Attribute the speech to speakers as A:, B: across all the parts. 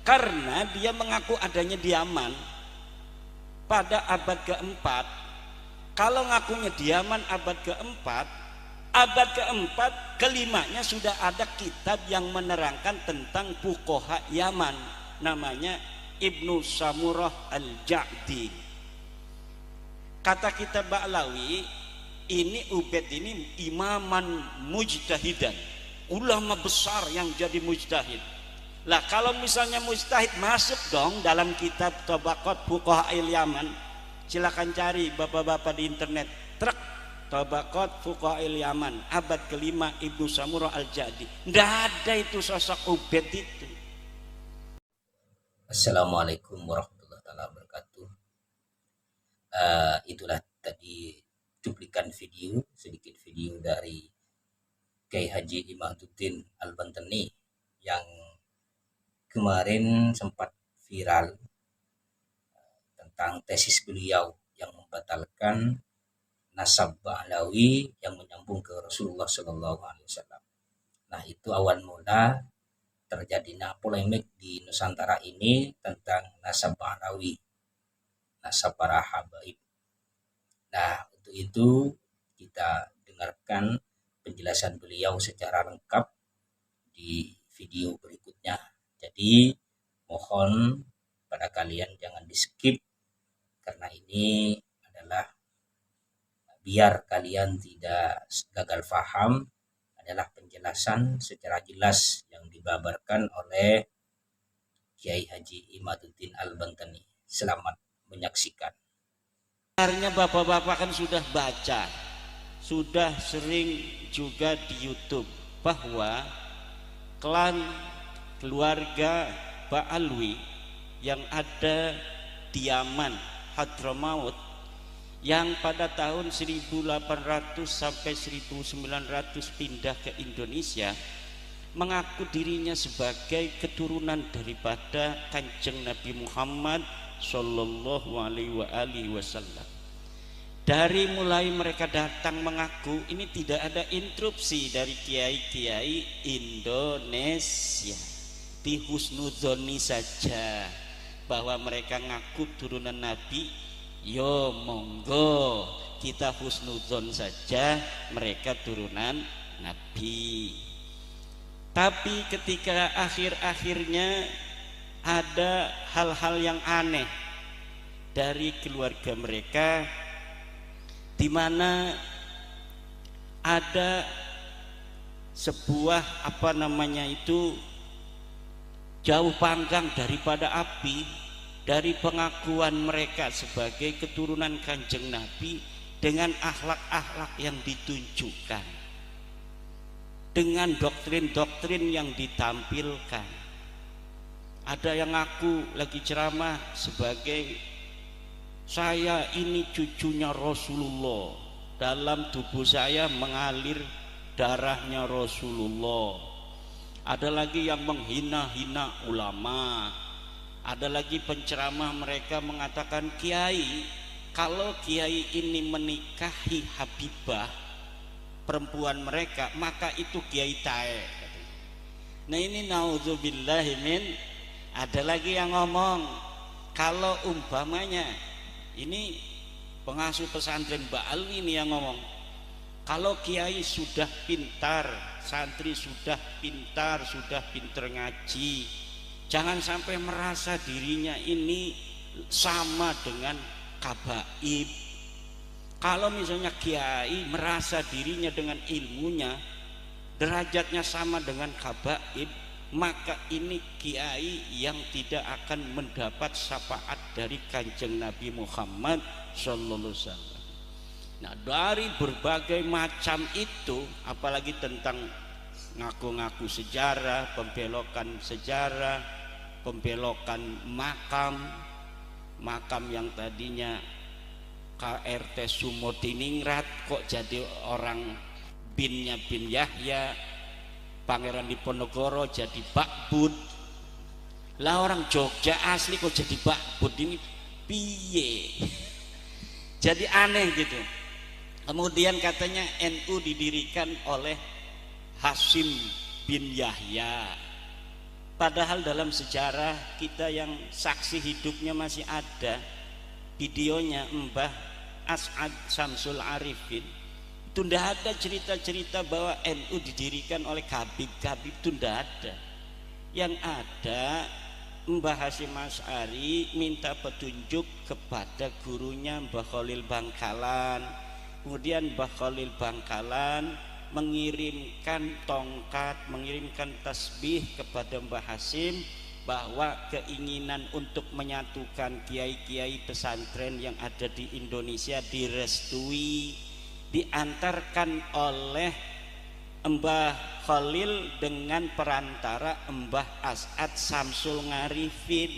A: karena dia mengaku adanya di Yaman pada abad keempat. Kalau ngakunya di Yaman abad keempat, abad keempat kelimanya sudah ada kitab yang menerangkan tentang fuqaha Yaman, namanya Ibnu Samurah Al-Ja'di. Kata kitab Ba'lawi, ini Ubaid ini imaman mujtahidan, ulama besar yang jadi mujtahid. Lah kalau misalnya mujtahid masuk dong dalam kitab Tabaqat Fuqaha Yaman. Silakan cari bapak-bapak di internet, truk Tabaqat Fuqaha Yaman abad kelima Ibnu Samurah Al-Ja'di. Nggak ada itu sosok Ubaid itu.
B: Assalamualaikum warahmatullahi wabarakatuh. Itulah tadi cuplikan video, sedikit video dari Kiai Haji Imaduddin Al-Bantani yang kemarin sempat viral tentang tesis beliau yang membatalkan nasab Ba'lawi yang menyambung ke Rasulullah Shallallahu Alaihi Wasallam. Nah, itu awal mula terjadinya polemik di Nusantara ini tentang nasab Ba'lawi, nasab para habaib. Nah, untuk itu kita dengarkan penjelasan beliau secara lengkap di video berikutnya. Jadi mohon pada kalian jangan di skip, karena ini adalah biar kalian tidak gagal paham, adalah penjelasan secara jelas yang dibabarkan oleh Kiai Haji Imaduddin Al-Bantani. Selamat menyaksikan.
A: Sebenarnya bapak-bapak kan sudah baca, sudah sering juga di YouTube bahwa klan keluarga Ba'alwi yang ada di Yaman, Hadramaut, yang pada tahun 1800 sampai 1900 pindah ke Indonesia, mengaku dirinya sebagai keturunan daripada Kanjeng Nabi Muhammad Sallallahu Alaihi Wasallam. Dari mulai mereka datang mengaku, ini tidak ada interupsi dari kiai-kiai Indonesia, dihusnudzoni saja bahwa mereka ngaku turunan Nabi. Yo monggo kita husnudzon saja mereka turunan Nabi. Tapi ketika akhir-akhirnya ada hal-hal yang aneh dari keluarga mereka, di mana ada sebuah jauh panggang daripada api dari pengakuan mereka sebagai keturunan Kanjeng Nabi dengan akhlak-akhlak yang ditunjukkan, dengan doktrin-doktrin yang ditampilkan. Ada yang ngaku lagi ceramah sebagai saya ini cucunya Rasulullah, dalam tubuh saya mengalir darahnya Rasulullah. Ada lagi yang menghina-hina ulama. Ada lagi penceramah mereka mengatakan, kiai, kalau kiai ini menikahi Habibah, perempuan mereka, maka itu kiai tae. Nah ini naudzubillahimin. Ada lagi yang ngomong, kalau umpamanya ini pengasuh pesantren Ba'alwi ini yang ngomong, kalau kiai sudah pintar, santri sudah pintar, sudah pintar ngaji, jangan sampai merasa dirinya ini sama dengan kabaib. Kalau misalnya kiai merasa dirinya dengan ilmunya derajatnya sama dengan kabaib, maka ini kiai yang tidak akan mendapat syafaat dari Kanjeng Nabi Muhammad Sallallahu Alaihi Wasallam. Nah, dari berbagai macam itu, apalagi tentang ngaku-ngaku sejarah, pembelokan makam yang tadinya KRT Sumodiningrat kok jadi orang binnya bin Yahya, Pangeran Diponegoro jadi Bakbud. Lah orang Jogja asli kok jadi Bakbud, ini piye? Jadi aneh gitu. Kemudian katanya NU didirikan oleh Hasyim bin Yahya. Padahal dalam sejarah kita yang saksi hidupnya masih ada videonya Mbah As'ad Samsul Arifin, itu tidak ada cerita-cerita bahwa NU didirikan oleh Habib-Habib, itu tidak ada. Yang ada Mbah Hasyim Asy'ari minta petunjuk kepada gurunya Mbah Khalil Bangkalan. Kemudian Mbah Khalil Bangkalan mengirimkan tongkat, mengirimkan tasbih kepada Mbah Hasyim bahwa keinginan untuk menyatukan kiai-kiai pesantren yang ada di Indonesia direstui, diantarkan oleh Mbah Khalil dengan perantara Mbah As'ad Samsul Ngarifin.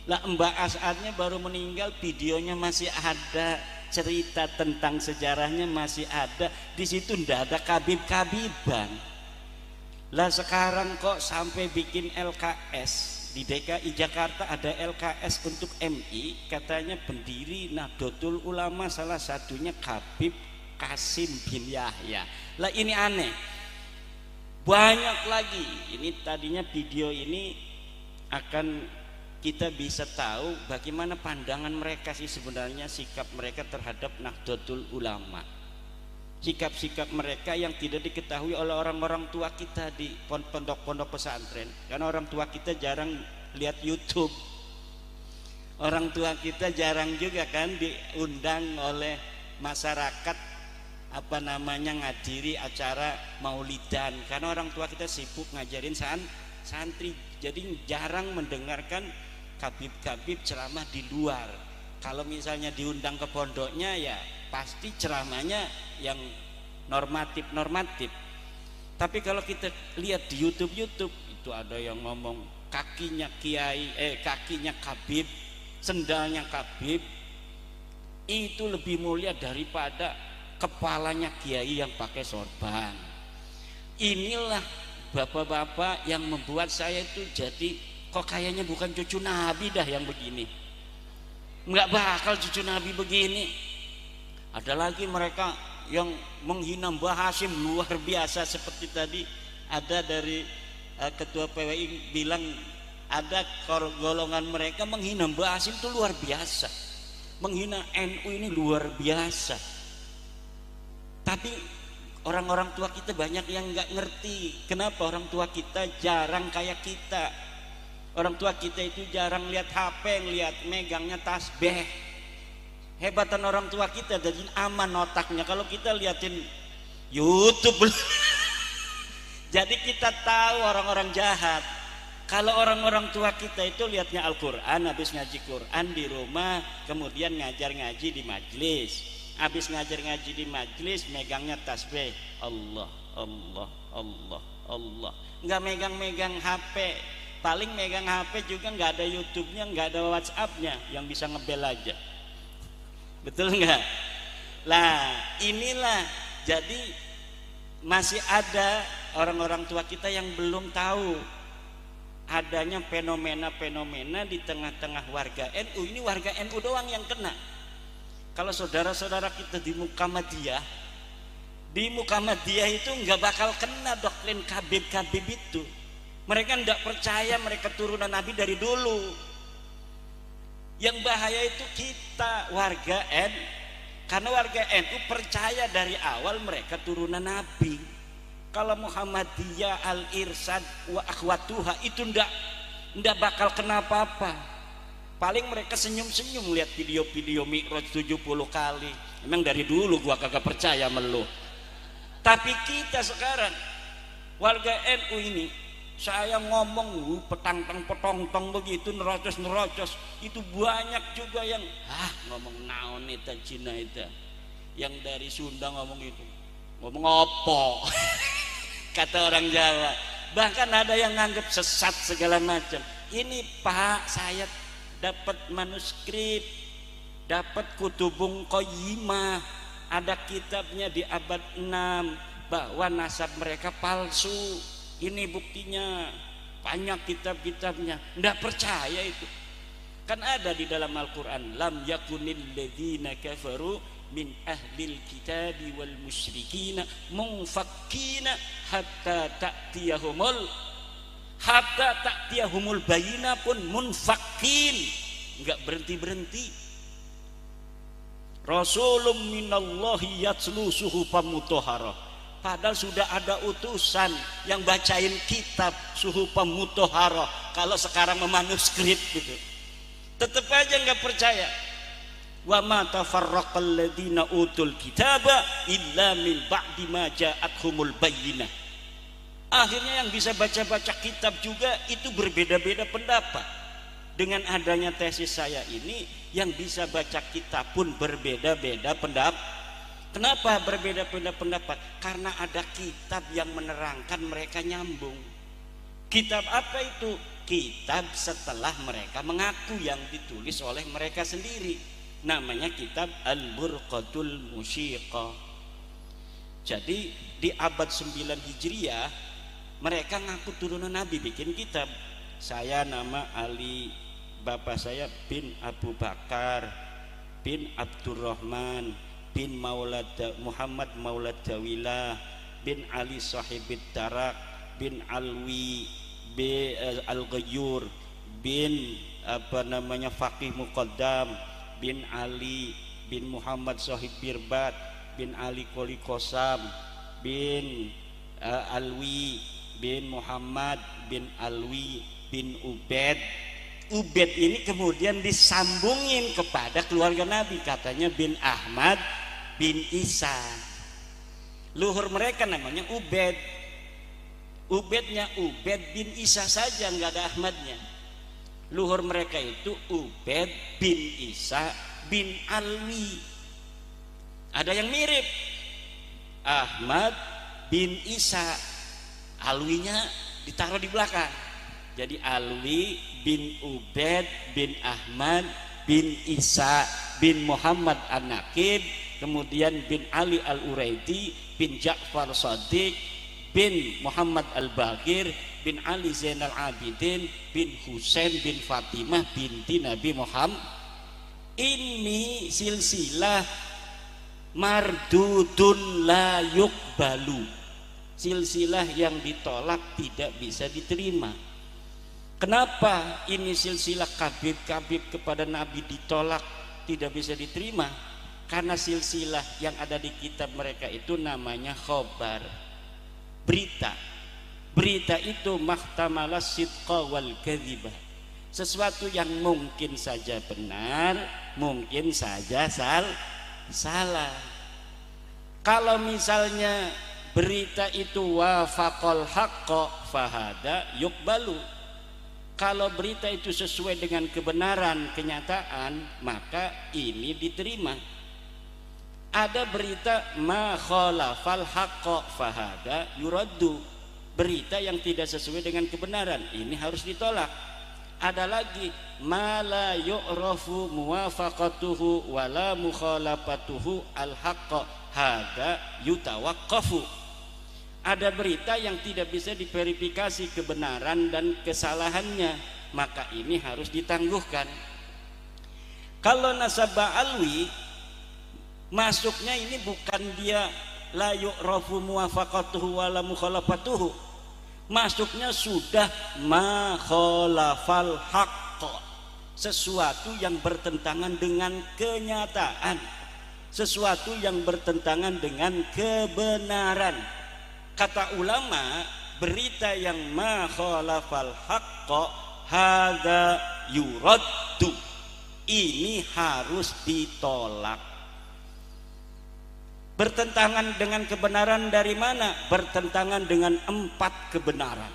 A: Lah Mbah As'adnya baru meninggal, videonya masih ada, cerita tentang sejarahnya masih ada. Di situ ndak ada kabib-kabiban. Lah sekarang kok sampai bikin LKS di DKI Jakarta, ada LKS untuk MI, katanya pendiri Nahdlatul Ulama salah satunya Habib Qasim bin Yahya. Lah ini aneh. Banyak lagi. Ini tadinya video ini akan kita bisa tahu bagaimana pandangan mereka sih sebenarnya, sikap mereka terhadap Nahdlatul Ulama, sikap-sikap mereka yang tidak diketahui oleh orang-orang tua kita di pondok-pondok pesantren, karena orang tua kita jarang lihat YouTube, orang tua kita jarang juga kan diundang oleh masyarakat ngadiri acara maulidan, karena orang tua kita sibuk ngajarin santri, jadi jarang mendengarkan kabib-kabib ceramah di luar. Kalau misalnya diundang ke pondoknya ya pasti ceramahnya yang normatif. Tapi kalau kita lihat di YouTube itu ada yang ngomong kakinya kabib, sendalnya kabib itu lebih mulia daripada kepalanya kiai yang pakai sorban. Inilah bapak-bapak yang membuat saya itu jadi kok kayaknya bukan cucu Nabi dah yang begini, nggak bakal cucu Nabi begini. Ada lagi mereka yang menghina Mbah Hasyim luar biasa, seperti tadi ada dari ketua PWI bilang ada golongan mereka menghina Mbah Hasyim itu luar biasa, menghina NU ini luar biasa. Tapi orang-orang tua kita banyak yang nggak ngerti. Kenapa? Orang tua kita jarang kayak kita. Orang tua kita itu jarang lihat HP, lihat megangnya tasbih. Hebatan orang tua kita, jadi aman otaknya. Kalau kita liatin YouTube jadi kita tahu orang-orang jahat. Kalau orang-orang tua kita itu lihatnya Al-Quran, habis ngaji Quran di rumah, kemudian ngaji di majlis. Habis ngaji di majlis megangnya tasbih, Allah Allah Allah Allah, nggak megang HP. Paling megang HP juga nggak ada YouTube-nya, nggak ada WhatsApp-nya, yang bisa ngebel aja. Betul nggak? Lah inilah, jadi masih ada orang-orang tua kita yang belum tahu adanya fenomena-fenomena di tengah-tengah warga NU. Ini warga NU doang yang kena. Kalau saudara-saudara kita di Muhammadiyah itu nggak bakal kena doktrin kabib-kabib itu. Mereka tidak percaya mereka turunan Nabi dari dulu. Yang bahaya itu kita warga NU, karena warga NU percaya dari awal mereka turunan Nabi. Kalau Muhammadiyah, Al-Irsyad wa akhwatuha itu ndak bakal kena apa-apa. Paling mereka senyum-senyum lihat video-video Mi'raj 70 kali. Memang dari dulu gua kagak percaya melu. Tapi kita sekarang warga NU ini, saya ngomong petang-petong begitu, nerocos itu banyak juga yang ngomong naon itu Cina itu, yang dari Sunda ngomong itu, ngomong opo kata orang Jawa. Bahkan ada yang nganggap sesat segala macam. Ini Pak, saya dapat manuskrip, dapat Kutubung Qayyimah, ada kitabnya di abad 6 bahwa nasab mereka palsu. Ini buktinya, banyak kitab-kitabnya. Nggak percaya itu. Kan ada di dalam Al-Quran, lam yakunil ladzina kafaru min ahlil kitabi wal musyrikina munfakkina hatta ta'tiyahumul hatta ta'tiyahumul bayyinah pun munfakin, enggak berhenti-berhenti. Rasulun minallahi yatslu suhufan mutahharah, padahal sudah ada utusan yang bacain kitab suhufan mutahharah. Kalau sekarang memanuskrip gitu, tetap aja enggak percaya. Wa ma tafarraqal ladzina utul kitaba illa min ba'di ma ja'atuhumul bayyinah. Akhirnya yang bisa baca-baca kitab juga itu berbeda-beda pendapat. Dengan adanya tesis saya ini, yang bisa baca kitab pun berbeda-beda pendapat. Kenapa berbeda-beda pendapat? Karena ada kitab yang menerangkan mereka nyambung. Kitab apa itu? Kitab setelah mereka mengaku, yang ditulis oleh mereka sendiri. Namanya kitab Al-Burqatul Musyiqah. Jadi di abad 9 Hijriah mereka ngaku turunan Nabi, bikin kitab. Saya nama Ali, bapak saya bin Abu Bakar bin Abdurrahman bin Muhammad Maulad Dawilah bin Ali Sahibid Darak bin Alwi bin Al-Ghayyur bin Faqih Muqaddam bin Ali bin Muhammad Sahib Birbat bin Ali Qoli Qosam bin Alwi bin Muhammad bin Alwi bin Ubed. Ubed ini kemudian disambungin kepada keluarga Nabi, katanya bin Ahmad bin Isa. Luhur mereka namanya Ubed. Ubednya Ubed bin Isa saja, nggak ada Ahmadnya. Luhur mereka itu Ubed bin Isa bin Alwi. Ada yang mirip, Ahmad bin Isa, Alwinya ditaruh di belakang. Jadi Alwi bin Ubed bin Ahmad bin Isa bin Muhammad An-Naqib, kemudian bin Ali Al-Uraidi bin Ja'far Shadiq bin Muhammad Al-Baqir bin Ali Zainal Abidin bin Husain bin Fatimah binti Nabi Muhammad. Ini silsilah mardudun la yuqbalu, silsilah yang ditolak, tidak bisa diterima. Kenapa ini silsilah kabib-kabib kepada Nabi ditolak, tidak bisa diterima? Karena silsilah yang ada di kitab mereka itu namanya khobar, berita. Berita itu mahtamala sidqa wal kadhibah, sesuatu yang mungkin saja benar, mungkin saja salah. Kalau misalnya berita itu wafaqal haqqo fahada yuqbalu, kalau berita itu sesuai dengan kebenaran kenyataan, maka ini diterima. Ada berita ma khalafal haqqo fahada yuraddu, berita yang tidak sesuai dengan kebenaran, ini harus ditolak. Ada lagi ma la yu'rafu muwafaqatuhu wala mukhalafatuhu al haqqo hada yutawaqqafu. Ada berita yang tidak bisa diverifikasi kebenaran dan kesalahannya, maka ini harus ditangguhkan. Kalau nasabah alwi, masuknya ini bukan dia la yu'rafu muwafaqatuhu wala mukhalafatuhu, masuknya sudah ma khalafal haqqo, sesuatu yang bertentangan dengan kenyataan, sesuatu yang bertentangan dengan kebenaran. Kata ulama, berita yang ma khalafal haqqo hadza yuraddu, ini harus ditolak. Bertentangan dengan kebenaran dari mana? Bertentangan dengan 4 kebenaran.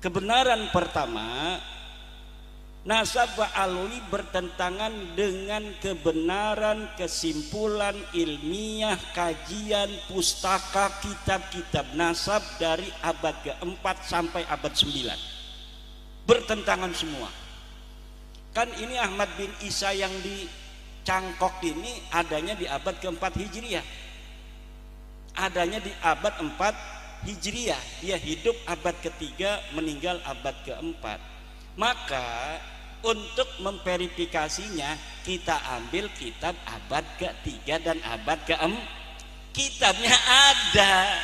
A: Kebenaran pertama, nasabah alwi bertentangan dengan kebenaran kesimpulan ilmiah kajian pustaka kitab-kitab nasab dari abad ke-4 sampai abad 9. Bertentangan semua. Kan ini Ahmad bin Isa yang dicangkok ini adanya di abad ke-4 Hijriah. Adanya di abad 4 Hijriah. Dia hidup abad ke-3, meninggal abad ke-4. Maka untuk memverifikasinya kita ambil kitab abad ke-3 dan abad ke-4. Kitabnya ada.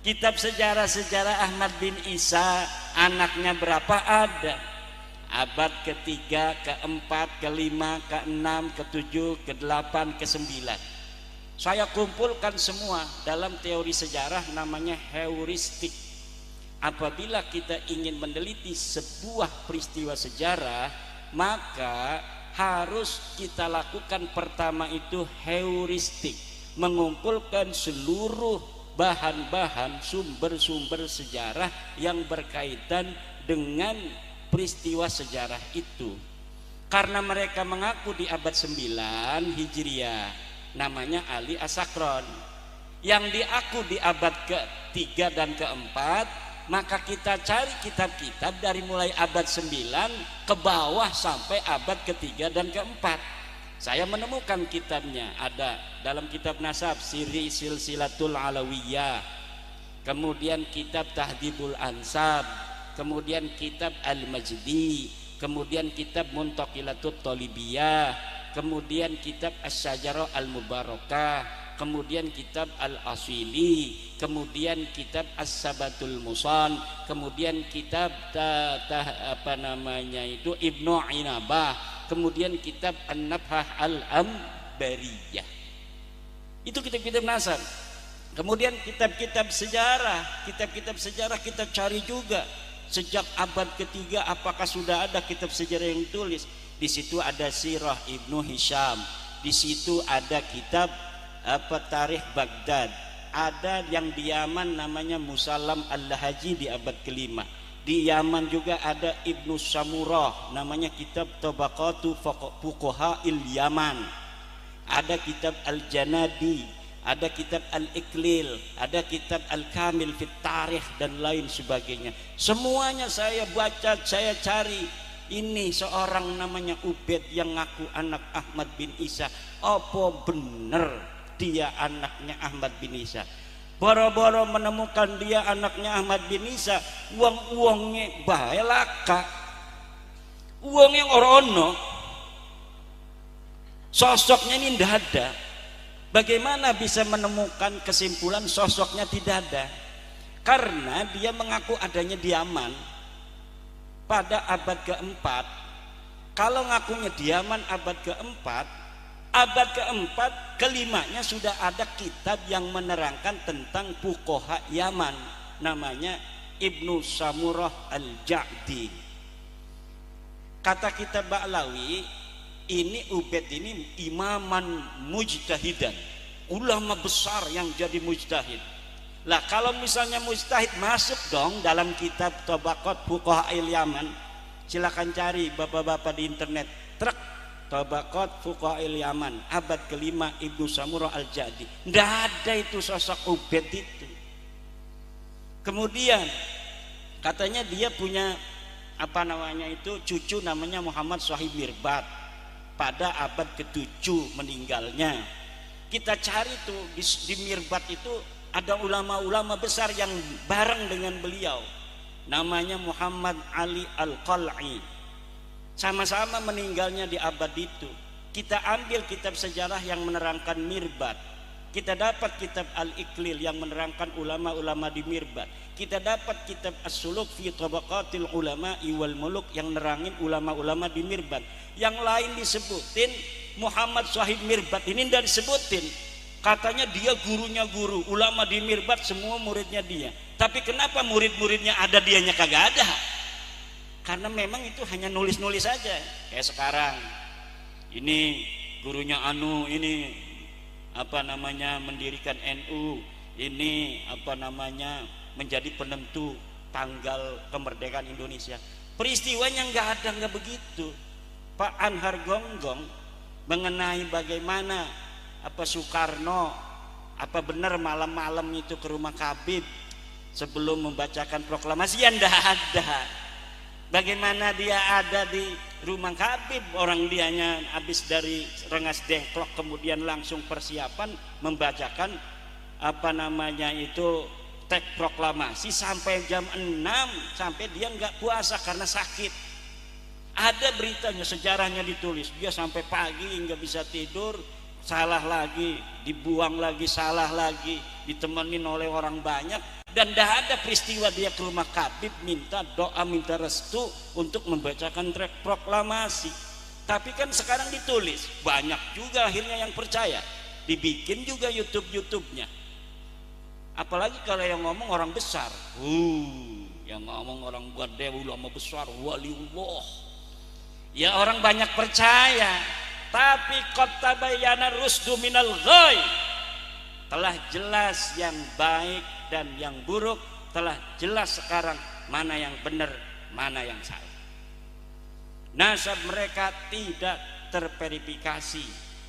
A: Kitab sejarah-sejarah Ahmad bin Isa Anaknya berapa? Ada. Abad ketiga, keempat, kelima, keenam, ketujuh, kedelapan, kesembilan. Saya kumpulkan semua dalam teori sejarah namanya heuristik. Apabila kita ingin meneliti sebuah peristiwa sejarah, maka harus kita lakukan pertama itu heuristik, mengumpulkan seluruh bahan-bahan sumber-sumber sejarah yang berkaitan dengan peristiwa sejarah itu. Karena mereka mengaku di abad 9 Hijriah, namanya Ali As-Sakron. Yang diaku di abad ke-3 dan ke-4, maka kita cari kitab-kitab dari mulai abad 9 ke bawah sampai abad ke-3 dan ke-4. Saya menemukan kitabnya, ada dalam kitab Nasab Siri Silsilatul Alawiyah, kemudian kitab Tahdhibul Ansab, kemudian kitab Al-Majdi, kemudian kitab Muntaqilatut Talibiyah, kemudian kitab Asy-Syajarah Al-Mubarakah, kemudian kitab Al-Asili, kemudian kitab As-Sabatul Musan, kemudian kitab Ibnu Inabah, kemudian kitab An-Nabhah Al-Ambariyah. Itu kitab-kitab nasab. Kemudian kitab-kitab sejarah, kita cari juga. Sejak abad ketiga apakah sudah ada kitab sejarah yang tulis? Di situ ada Sirah Ibnu Hisham, di situ ada kitab Tarikh Baghdad, ada yang di Yaman namanya Musallam Al-Lahaji di abad kelima. Di Yaman juga ada Ibnu Samurah, namanya kitab Tabaqatu Fuqaha'il Yaman. Ada kitab Al-Janadi, ada kitab Al-Iklil, ada kitab Al-Kamil fit Tarikh dan lain sebagainya. Semuanya saya baca, saya cari. Ini seorang namanya Ubaid yang ngaku anak Ahmad bin Isa. Apa bener dia anaknya Ahmad bin Isa? Boro-boro menemukan dia anaknya Ahmad bin Isa, uang-uangnya bae laka, uang yang orono, sosoknya ini tidak ada. Bagaimana bisa menemukan kesimpulan sosoknya tidak ada? Karena dia mengaku adanya di Yaman pada abad keempat. Kalau ngakunya di Yaman abad keempat, abad keempat kelimanya sudah ada kitab yang menerangkan tentang fuqaha Yaman, namanya Ibnu Samurah Al-Ja'di. Kata kitab Ba'lawi, ini Ubaid ini imaman mujtahidan, ulama besar yang jadi mujtahid. Lah kalau misalnya mujtahid masuk dong dalam kitab Tabaqat Fuqaha'il Yaman. Silakan cari bapak-bapak di internet. Truk Tabaqat Fuqaha'il Yaman abad kelima Ibnu Samurah Al-Ja'di. Tidak ada itu sosok Ubaid itu. Kemudian katanya dia punya cucu namanya Muhammad Shahib Mirbat. Pada abad ke-7 meninggalnya. Kita cari tuh di Mirbat itu ada ulama-ulama besar yang bareng dengan beliau. Namanya Muhammad Ali Al-Qal'i. Sama-sama meninggalnya di abad itu. Kita ambil kitab sejarah yang menerangkan Mirbat. Kita dapat kitab Al-Iklil yang menerangkan ulama-ulama di Mirbat. Kita dapat kitab As-Suluk fi Tabaqatil Ulama'i wal Muluk yang nerangin ulama-ulama di Mirbat. Yang lain disebutin, Muhammad Shahib Mirbat ini tidak disebutin. Katanya dia gurunya guru, ulama di Mirbat semua muridnya dia. Tapi kenapa murid-muridnya ada, dianya kagak ada? Karena memang itu hanya nulis-nulis saja. Kayak sekarang ini gurunya ini mendirikan NU, ini menjadi penentu tanggal kemerdekaan Indonesia. Peristiwanya nggak begitu. Pak Anhar Gonggong mengenai bagaimana Soekarno benar malam-malam itu ke rumah Habib sebelum membacakan proklamasi, ya nggak ada. Bagaimana dia ada di rumah Habib, orang dianya habis dari Rengas Dengklok kemudian langsung persiapan membacakan teks proklamasi sampai jam 6, sampai dia nggak puasa karena sakit. Ada beritanya, sejarahnya ditulis, dia sampai pagi nggak bisa tidur, salah lagi, dibuang lagi, salah lagi, ditemenin oleh orang banyak, Dan tidak ada peristiwa dia ke rumah Khabib minta doa, minta restu untuk membacakan proklamasi. Tapi kan sekarang ditulis, banyak juga akhirnya yang percaya, dibikin juga YouTube-nya. Apalagi kalau yang ngomong orang besar, yang ngomong orang gede, ulama besar, waliullah, ya orang banyak percaya. Tapi qad tabayyana rusdu minal ghai, telah jelas yang baik dan yang buruk, telah jelas sekarang mana yang benar, mana yang salah. Nasab mereka tidak terverifikasi,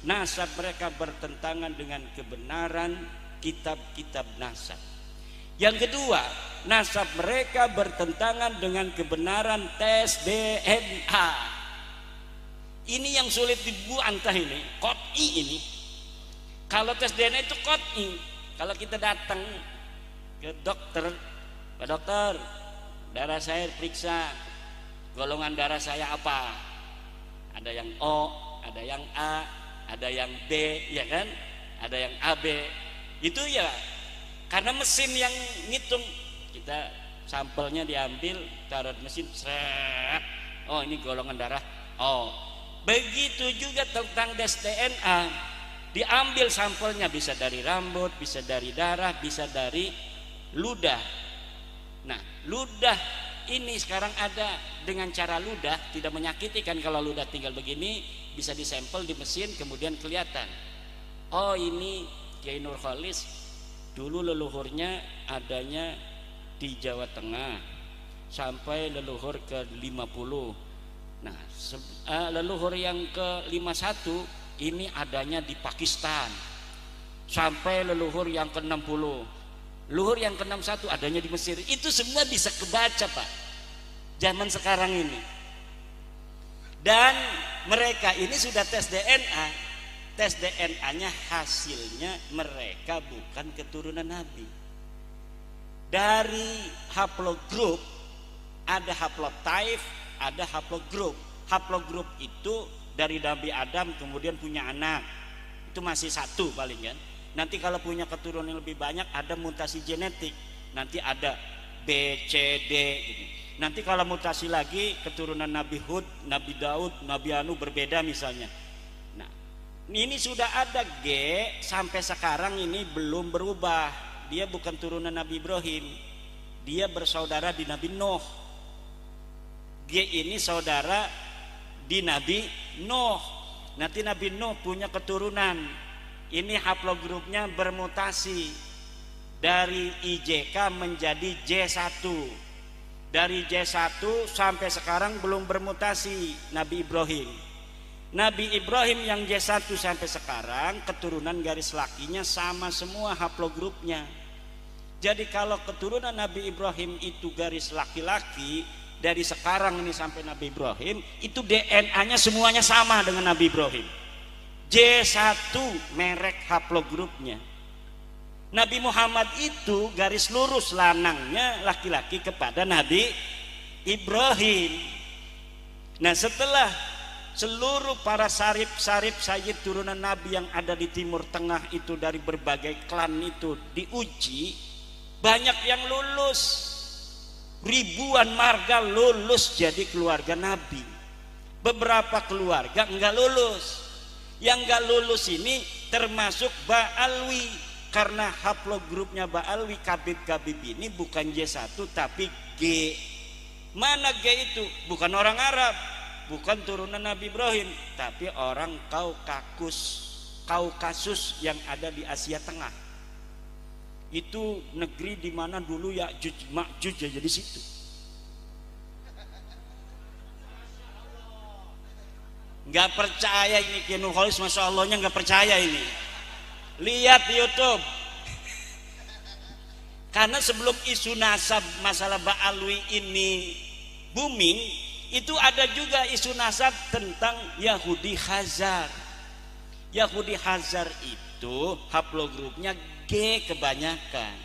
A: nasab mereka bertentangan dengan kebenaran kitab-kitab nasab. Yang kedua, nasab mereka bertentangan dengan kebenaran tes DNA. Ini yang sulit dibantah ini, qot'i ini. Kalau tes DNA itu qot'i. Kalau kita datang ke dokter, Pak dokter, darah saya periksa, golongan darah saya apa? Ada yang O, ada yang A, ada yang B, ya kan? Ada yang AB. Itu ya karena mesin yang ngitung. Kita sampelnya diambil, taruh di mesin, seret. Oh, ini golongan darah O. Begitu juga tentang tes DNA. Diambil sampelnya, bisa dari rambut, bisa dari darah, bisa dari ludah. Nah, ludah ini sekarang ada dengan cara ludah, tidak menyakiti kan. Kalau ludah tinggal begini, bisa disampel di mesin, kemudian kelihatan. Oh, ini Kiai Nurholis dulu leluhurnya adanya di Jawa Tengah sampai leluhur ke 50. Nah, leluhur yang ke 51 ini adanya di Pakistan sampai leluhur yang ke 60. Leluhur yang ke 61 adanya di Mesir. Itu semua bisa kebaca, Pak, zaman sekarang ini. Dan mereka ini sudah tes DNA. Tes DNA-nya hasilnya mereka bukan keturunan Nabi. Dari haplogroup ada haplotype, ada haplogroup. Haplogroup itu dari Nabi Adam kemudian punya anak, itu masih satu paling kan. Nanti kalau punya keturunan yang lebih banyak ada mutasi genetik, nanti ada B, C, D gitu. Nanti kalau mutasi lagi keturunan Nabi Hud, Nabi Daud, Nabi Anu berbeda misalnya. Nah, ini sudah ada G sampai sekarang ini belum berubah. Dia bukan turunan Nabi Ibrahim, dia bersaudara di Nabi Nuh. G ini saudara di Nabi Nuh. Nanti Nabi Nuh punya keturunan. Ini haplogrupnya bermutasi dari IJK menjadi J1. Dari J1 sampai sekarang belum bermutasi Nabi Ibrahim. Nabi Ibrahim yang J1 sampai sekarang keturunan garis lakinya sama semua haplogrupnya. Jadi kalau keturunan Nabi Ibrahim itu garis laki-laki, dari sekarang ini sampai Nabi Ibrahim itu DNA-nya semuanya sama dengan Nabi Ibrahim. J1 merek haplogrupnya. Nabi Muhammad itu garis lurus lanangnya laki-laki kepada Nabi Ibrahim. Nah, setelah seluruh para sarip-sarip sayyid turunan Nabi yang ada di Timur Tengah itu dari berbagai klan itu diuji, banyak yang lulus. Ribuan marga lulus jadi keluarga Nabi. Beberapa keluarga enggak lulus. Yang enggak lulus ini termasuk Ba'alwi, karena haplogrupnya Ba'alwi Khabib ini bukan J1 tapi G. Mana G itu? Bukan orang Arab, bukan turunan Nabi Ibrahim, tapi orang Kaukasus yang ada di Asia Tengah. Itu negeri di mana dulu Ya'juj Ma'juj ya jadi situ. Nggak percaya ini Kiai Nurholis, masya Allahnya nggak percaya ini. Lihat di YouTube. Karena sebelum isu nasab masalah Ba'alwi ini booming, itu ada juga isu nasab tentang Yahudi Khazar. Yahudi Khazar itu haplogrupnya G kebanyakan.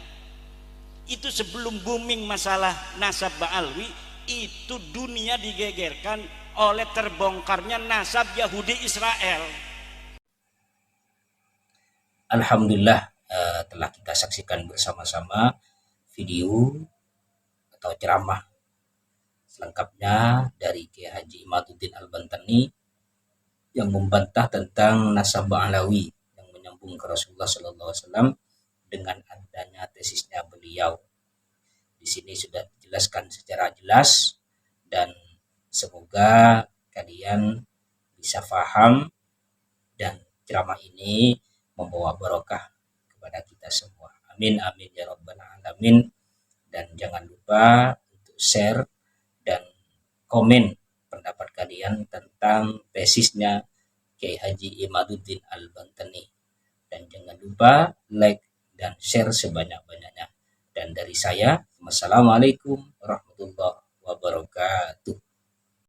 A: Itu sebelum booming masalah nasab Ba'alwi, itu dunia digegerkan oleh terbongkarnya nasab Yahudi Israel.
B: Alhamdulillah telah kita saksikan bersama-sama video atau ceramah selengkapnya dari Kiai Haji Imaduddin Al-Bantani yang membantah tentang nasabah alawi yang menyambung ke Rasulullah Sallallahu Alaihi Wasallam dengan adanya tesisnya beliau. Di sini sudah dijelaskan secara jelas dan semoga kalian bisa paham dan ceramah ini membawa barokah kepada kita semua. Amin amin ya rabbal alamin. Dan jangan lupa untuk share dan komen pendapat kalian tentang tesisnya Kiai Haji Imaduddin Al-Bantani. Dan jangan lupa like dan share sebanyak-banyaknya. Dan dari saya, wassalamualaikum warahmatullahi wabarakatuh.